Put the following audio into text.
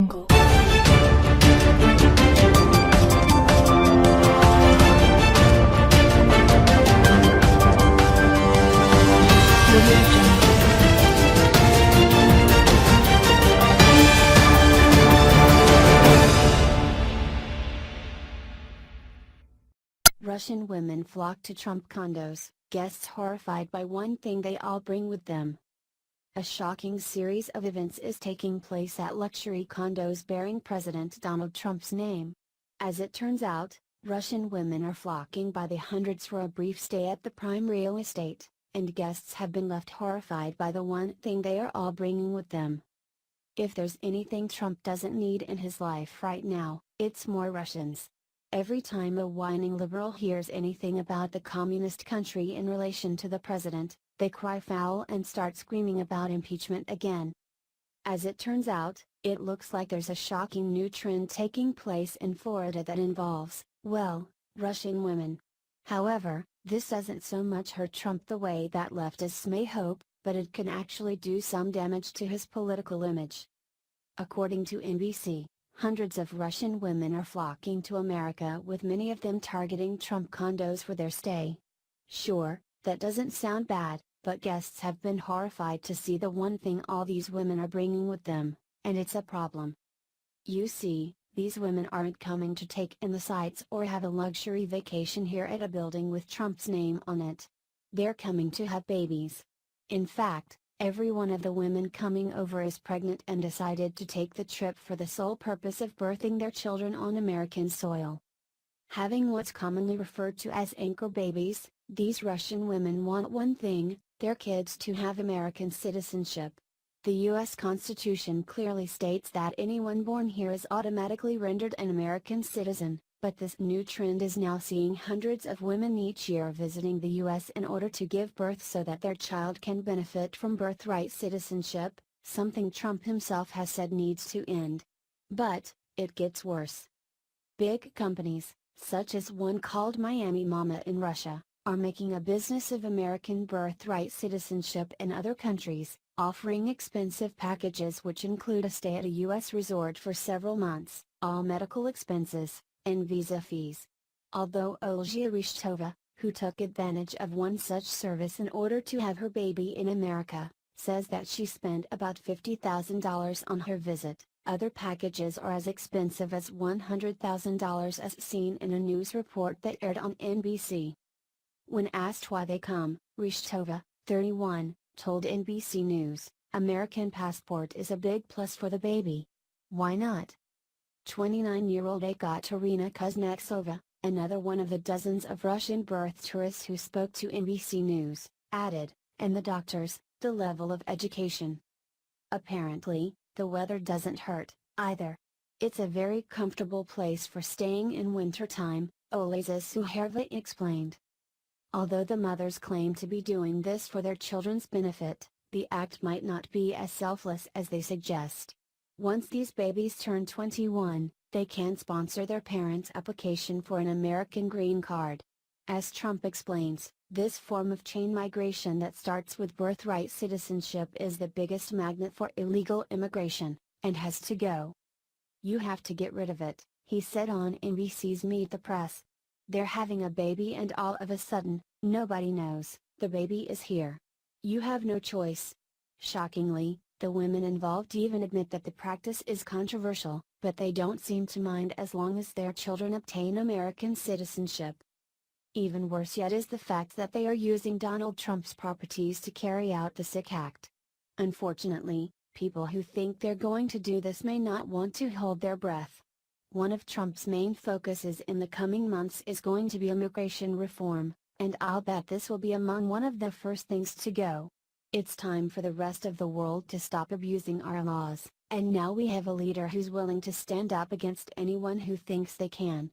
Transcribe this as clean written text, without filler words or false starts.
jungle. Russian women flock to Trump condos, guests horrified by one thing they all bring with them. A shocking series of events is taking place at luxury condos bearing President Donald Trump's name. As it turns out, Russian women are flocking by the hundreds for a brief stay at the prime real estate, and guests have been left horrified by the one thing they are all bringing with them. If there's anything Trump doesn't need in his life right now, it's more Russians. Every time a whining liberal hears anything about the communist country in relation to the president, they cry foul and start screaming about impeachment again. As it turns out, it looks like there's a shocking new trend taking place in Florida that involves, well, Russian women. However, this doesn't so much hurt Trump the way that leftists may hope, but it can actually do some damage to his political image. According to NBC, hundreds of Russian women are flocking to America, with many of them targeting Trump condos for their stay. Sure, that doesn't sound bad, but guests have been horrified to see the one thing all these women are bringing with them, and it's a problem. You see, these women aren't coming to take in the sights or have a luxury vacation here at a building with Trump's name on it. They're coming to have babies. In fact, every one of the women coming over is pregnant and decided to take the trip for the sole purpose of birthing their children on American soil. Having what's commonly referred to as anchor babies, these Russian women want one thing: their kids to have American citizenship. The U.S. Constitution clearly states that anyone born here is automatically rendered an American citizen, but this new trend is now seeing hundreds of women each year visiting the U.S. in order to give birth so that their child can benefit from birthright citizenship, something Trump himself has said needs to end. But, it gets worse. Big companies, such as one called Miami Mama in Russia, are making a business of American birthright citizenship in other countries, offering expensive packages which include a stay at a U.S. resort for several months, all medical expenses, and visa fees. Although Olga Rishtova, who took advantage of one such service in order to have her baby in America, says that she spent about $50,000 on her visit, other packages are as expensive as $100,000, as seen in a news report that aired on NBC. When asked why they come, Rishtova, 31, told NBC News, "American passport is a big plus for the baby. Why not?" 29-year-old Ekaterina Kuznetsova, another one of the dozens of Russian birth tourists who spoke to NBC News, added, "And the doctors, the level of education. Apparently, the weather doesn't hurt, either. It's a very comfortable place for staying in wintertime," Oleza Suherva explained. Although the mothers claim to be doing this for their children's benefit, the act might not be as selfless as they suggest. Once these babies turn 21, they can sponsor their parents' application for an American green card. As Trump explains, this form of chain migration that starts with birthright citizenship is the biggest magnet for illegal immigration, and has to go. "You have to get rid of it," he said on NBC's Meet the Press. "They're having a baby and all of a sudden, nobody knows, the baby is here. You have no choice." Shockingly, the women involved even admit that the practice is controversial, but they don't seem to mind as long as their children obtain American citizenship. Even worse yet is the fact that they are using Donald Trump's properties to carry out the sick act. Unfortunately, people who think they're going to do this may not want to hold their breath. One of Trump's main focuses in the coming months is going to be immigration reform, and I'll bet this will be among one of the first things to go. It's time for the rest of the world to stop abusing our laws, and now we have a leader who's willing to stand up against anyone who thinks they can.